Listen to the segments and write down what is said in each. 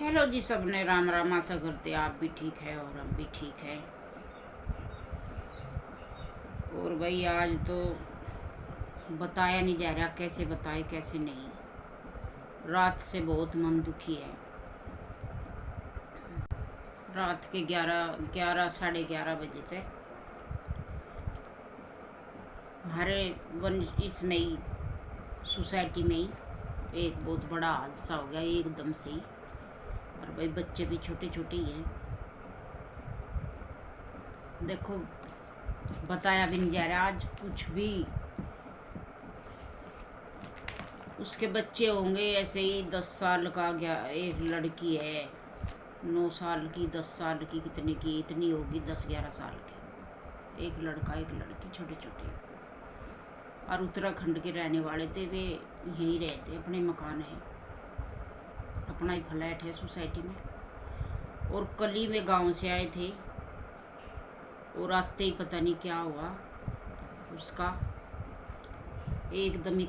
Hello जी, सबने राम राम। आशा करते आप भी ठीक है और हम भी ठीक हैं। और भाई आज तो बताया नहीं जा रहा, कैसे बताए कैसे नहीं। रात से बहुत मन दुखी है। रात के 11 साढ़े 11 बजे तक हमारे वन इसमें ही सोसाइटी में ही एक बहुत बड़ा हादसा हो गया एकदम से ही। और भाई बच्चे भी छोटे छोटे ही हैं। देखो बताया भी नहीं जा रहा आज कुछ भी। उसके बच्चे होंगे ऐसे ही 10 साल का, गया एक लड़की है 9 साल की, 10 साल की, कितने की इतनी होगी 10-11 साल की। एक लड़का एक लड़की छोटे छोटे। और उत्तराखंड के रहने वाले थे वे। यहीं रहते, अपने मकान है, अपना ही फ्लैट है सोसाइटी में। और कल ही वे गाँव से आए थे और आते ही पता नहीं क्या हुआ उसका, एकदम ही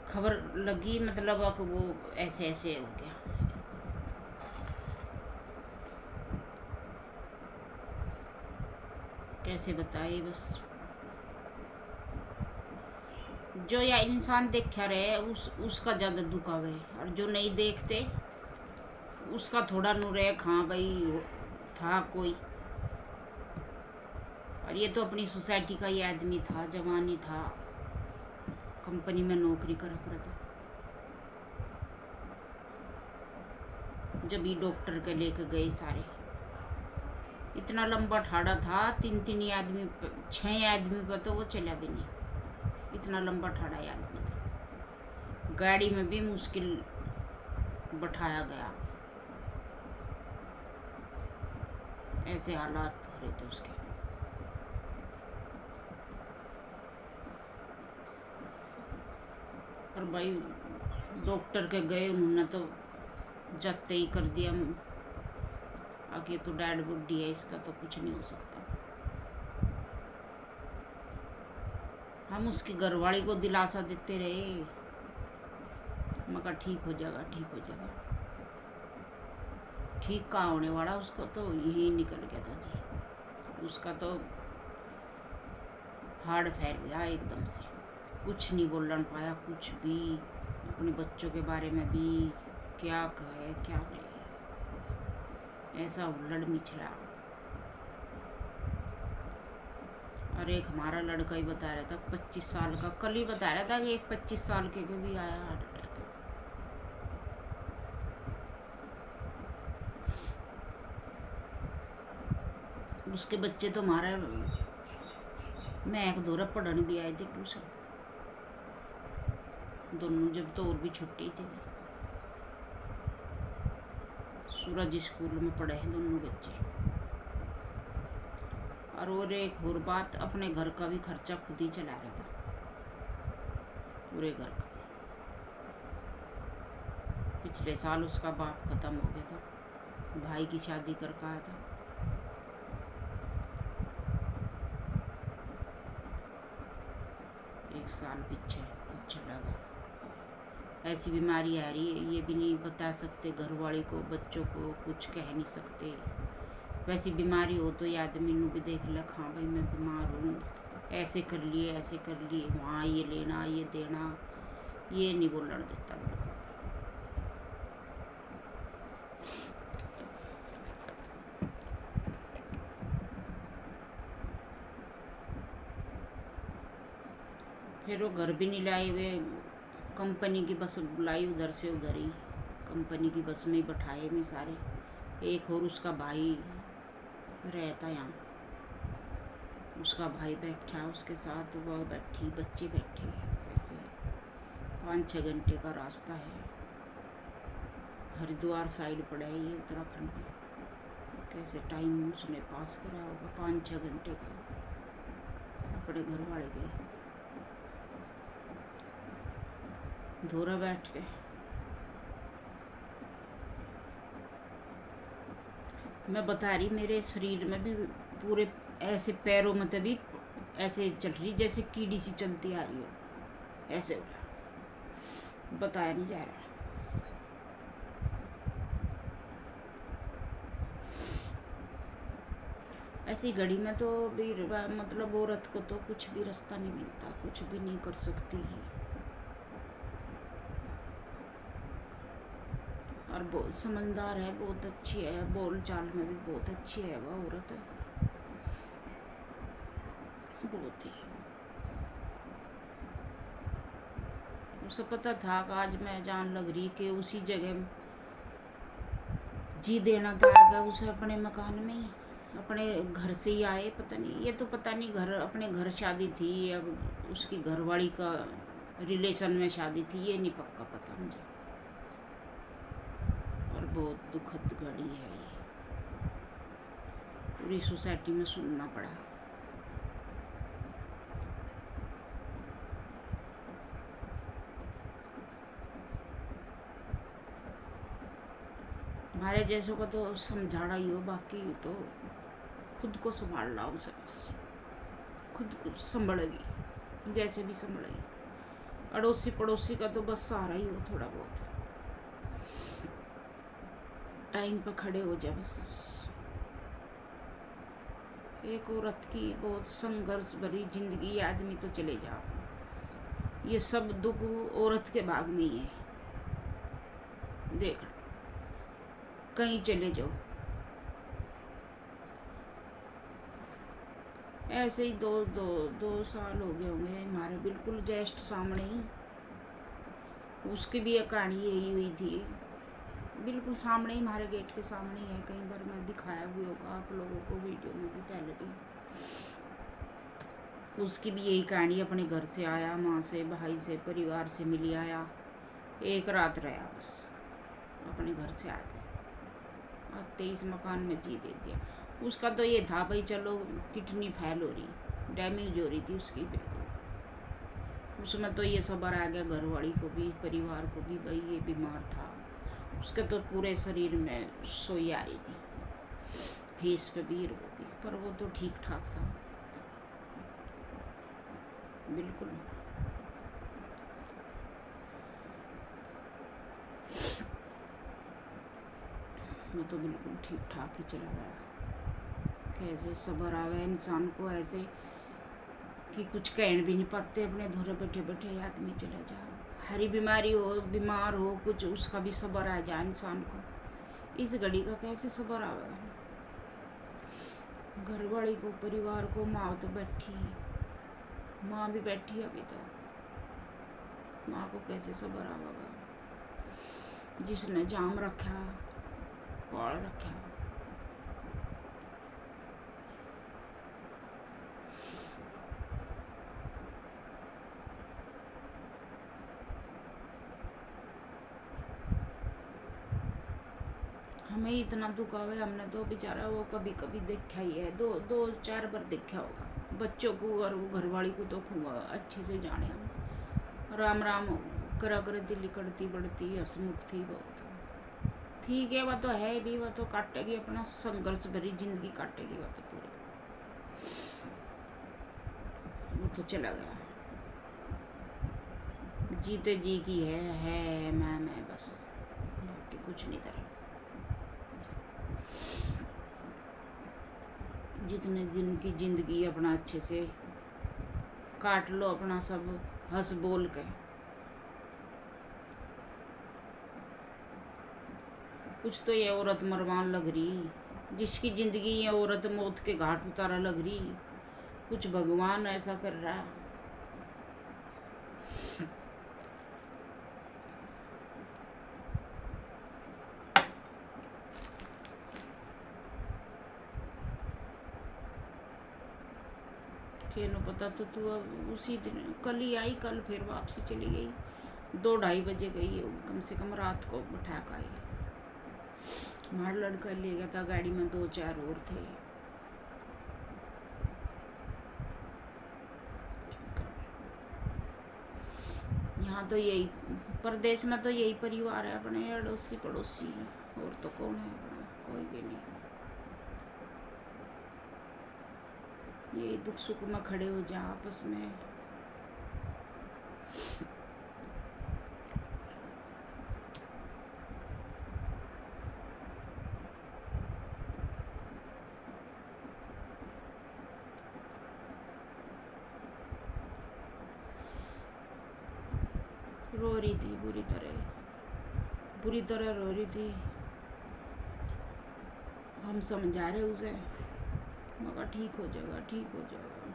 खबर लगी, मतलब अब वो ऐसे ऐसे हो गया। कैसे बताए बस। जो या इंसान देखा रहे उसका ज़्यादा दुख आवे, और जो नहीं देखते उसका थोड़ा नू रहे। हाँ भाई था कोई। और ये तो अपनी सोसाइटी का ही आदमी था, जवान ही था, कंपनी में नौकरी करा था। जब ही डॉक्टर के लेके गए सारे, इतना लंबा ठाड़ा था, 3-3 आदमी 6 आदमी पर तो वो चला भी नहीं। इतना लंबा ठाड़ा आदमी था। गाड़ी में भी मुश्किल बैठाया गया। ऐसे हालात हो रहे थे उसके। और भाई डॉक्टर के गए, उन्होंने तो जाते ही कर दिया आगे तो डैड बुड्ढी है, इसका तो कुछ नहीं हो सकता। हम उसकी घरवाली को दिलासा देते रहे, मगर ठीक हो जाएगा ठीक हो जाएगा। ठीक कहाँ होने वाला, उसको तो यही निकल गया था जी। उसका तो हार्ट फैल गया एकदम से, कुछ नहीं बोलना पाया कुछ भी। अपने बच्चों के बारे में भी क्या कहे क्या नहीं, ऐसा उलड़ मिचड़ा। और एक हमारा लड़का ही बता रहा था 25 साल का, कल ही बता रहा था कि एक 25 साल के भी आया हार्ट अटैक। उसके बच्चे तो हमारे महक दौरा पढ़ने भी आए थे ट्यूशन, दोनों जब तो और भी छोटे थे। सूरज स्कूल में पढ़े हैं दोनों बच्चे। और एक और बात, अपने घर का भी खर्चा खुद ही चला रहा था, पूरे घर का। पिछले साल उसका बाप खत्म हो गया था, भाई की शादी करके आया था। एक साल पीछे कुछ चला गया। ऐसी बीमारी आ रही है, ये भी नहीं बता सकते घर वाले को, बच्चों को कुछ कह नहीं सकते। वैसी बीमारी हो तो ये आदमी नू भी देख लग, हाँ भाई मैं बीमार हूँ, ऐसे कर लिए ऐसे कर लिए, वहाँ ये लेना ये देना, ये नहीं बोलने देता। फिर वो घर भी नहीं लाए हुए, कंपनी की बस बुलाई उधर से उधर ही, कंपनी की बस में ही बैठाए में सारे। एक और उसका भाई रहता यहाँ, उसका भाई बैठा उसके साथ, वह बैठी, बच्चे बैठे। ऐसे 5-6 घंटे का रास्ता है। हरिद्वार साइड पड़ा है ये उत्तराखंड में। कैसे टाइम उसने पास करा होगा 5-6 घंटे का। अपने घर वाले गए धोरा बैठ के। मैं बता रही, मेरे शरीर में भी पूरे ऐसे पैरों में तभी ऐसे चल रही जैसे कीड़ी सी चलती आ रही हो, ऐसे हो रहा, बताया नहीं जा रहा। ऐसी घड़ी में तो भी मतलब औरत को तो कुछ भी रास्ता नहीं मिलता, कुछ भी नहीं कर सकती। और बहुत समझदार है, बहुत अच्छी है, बोल चाल में भी बहुत अच्छी है वह औरत, बहुत ही। उसे पता था कि आज मैं जान लग रही कि उसी जगह जी देना था उसे, अपने मकान में ही, अपने घर से ही आए। पता नहीं, ये तो पता नहीं घर, अपने घर शादी थी या उसकी घरवाली का रिलेशन में शादी थी, ये नहीं पक्का पता मुझे। और बहुत दुखद घड़ी है ये, पूरी सोसाइटी में सुनना पड़ा। हमारे जैसों को तो समझाना ही हो, बाकी तो खुद को संभालना उसे, बस खुद को संभलेगी, जैसे भी संभलेगी। अड़ोसी पड़ोसी का तो बस सहारा ही हो, थोड़ा बहुत टाइम पर खड़े हो जाए बस। एक औरत की बहुत संघर्ष भरी जिंदगी, आदमी तो चले जाओ, ये सब दुख औरत के भाग में ही है। देख कहीं चले जाओ, ऐसे ही दो साल हो गए होंगे हमारे बिल्कुल जस्ट सामने ही, उसकी भी एक कहानी यही हुई थी, बिल्कुल सामने ही, हमारे गेट के सामने ही है। कई बार मैं दिखाया भी होगा आप लोगों को वीडियो में भी, पहले भी। उसकी भी यही कहानी, अपने घर से आया, माँ से, भाई से, परिवार से मिल आया, एक रात रहा बस, अपने घर से आ गया, आते इस मकान में जी दे दिया। उसका तो ये था भाई चलो किडनी फेल हो रही, डैमेज हो रही थी उसकी बिल्कुल, उसमें तो ये सबर आ गया, घरवाली को भी, परिवार को भी, भाई ये बीमार था। उसके तो पूरे शरीर में सोई आ रही थी, फेस पे भी, वो भी, पर वो तो ठीक ठाक था बिल्कुल। वो तो बिल्कुल ठीक ठाक ही चला गया। कैसे सबर आवे इंसान को ऐसे कि कुछ कह भी नहीं पाते, अपने धोरे बैठे बैठे आदमी चला जाए। हरी बीमारी हो, बीमार हो कुछ, उसका भी सबर आ जाए इंसान को। इस घड़ी का कैसे सबर आवेगा घरवाली को, परिवार को। माँ तो बैठी, माँ भी बैठी अभी तो, माँ को कैसे सबर आवेगा जिसने जाम रखा, पाल रखा। हमें इतना दुख आवे, हमने तो बेचारा वो कभी कभी देखा ही है, दो चार बार देखा होगा। बच्चों को और वो घरवाली को तो अच्छे से जाने हम। राम राम करा कर दिल करती बढ़ती, हंसमुख थी बहुत। ठीक है, वह तो है भी, वह तो काटेगी अपना संघर्ष भरी जिंदगी काटेगी, वह तो पूरी, वो तो चला गया। जीते जी की है मैं बस, बाकी कुछ नहीं तरह। जितने दिन की जिंदगी अपना अच्छे से काट लो, अपना सब हंस बोल के। कुछ तो ये औरत मरवान लग रही, जिसकी जिंदगी ये औरत मौत के घाट उतारा लग रही, कुछ भगवान ऐसा कर रहा है। केनो पता तो तू अब उसी दिन, कल ही आई, कल फिर वापसी चली गई, 2-2:30 बजे गई होगी कम से कम, रात को बैठा कर आई। हमारा लड़का ले गया था गाड़ी में, 2-4 और थे। यहाँ तो यही, परदेश में तो यही परिवार है अपने, अड़ोसी पड़ोसी, और तो कौन है अपना, कोई भी नहीं। यही दुख सुख में खड़े हो जा आपस में। रो रही थी, बुरी तरह रो रही थी। हम समझा रहे उसे, मगर ठीक हो जाएगा, ठीक हो जाएगा,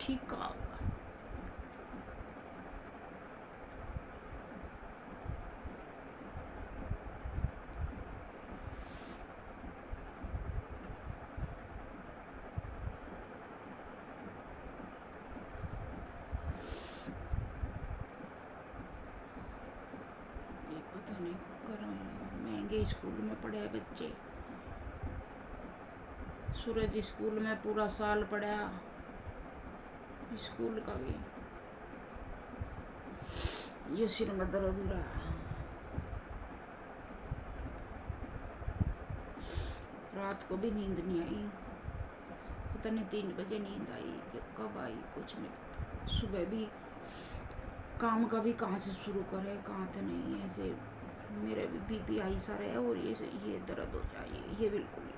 ठीक कहा होगा। ये पता नहीं कर महंगे स्कूल में पढ़े हैं बच्चे। सूरज स्कूल में पूरा साल पढ़ा, स्कूल का भी ये सिर में दर्द हो रहा है। रात को भी नींद नहीं आई, पता नहीं 3 बजे नींद आई कि कब आई कुछ नहीं पता। सुबह भी काम का भी कहाँ से शुरू करे, कहाँ से नहीं, ऐसे मेरे भी बीपी हाई सा है और ये दर्द हो जाए, ये बिल्कुल ही।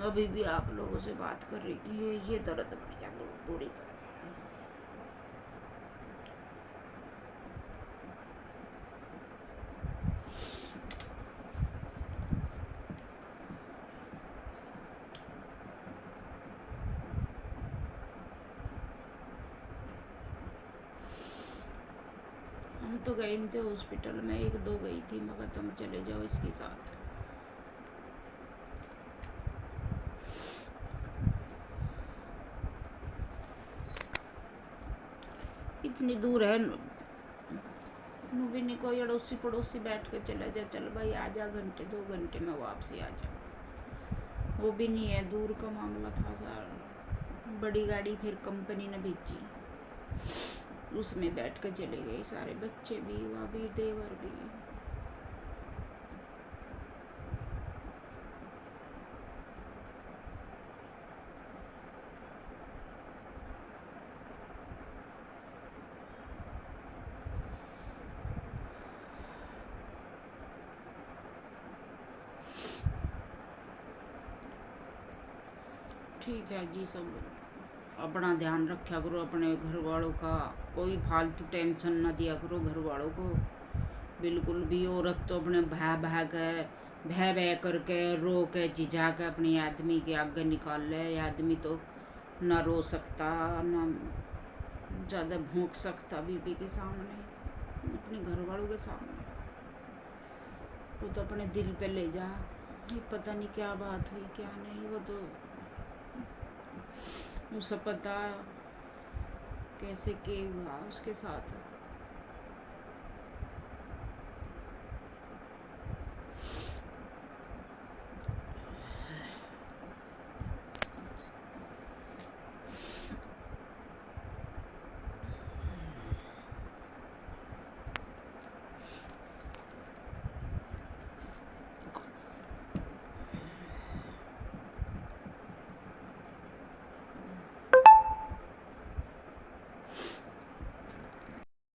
अभी भी आप लोगों से बात कर रही थी, ये दर्द बढ़ गया पूरी तरह। हम तो गए थे हॉस्पिटल में, 1-2 गई थी, मगर तुम चले जाओ इसके साथ। इतनी दूर है, भी नहीं कोई अड़ोसी पड़ोसी बैठ कर चला जा, चल भाई आ जा, 1-2 घंटे में वापसी आ जा। वो भी नहीं है, दूर का मामला था सर। बड़ी गाड़ी फिर कंपनी ने भेजी, उसमें बैठ कर चले गए सारे, बच्चे भी, भाभी, देवर भी। ठीक है जी, सब अपना ध्यान रखा करो, अपने घर वालों का कोई फालतू टेंशन ना दिया करो घर वालों को बिल्कुल भी। औरत तो अपने भह भह करके रो के झिझा के अपनी आदमी के आगे निकाल ले। आदमी तो ना रो सकता, ना ज़्यादा भौंक सकता बीबी के सामने, अपने घर वालों के सामने। वो तो अपने दिल पे ले जा, ये पता नहीं क्या बात हुई क्या नहीं, वो तो उसे पता कैसे के हुआ उसके साथ।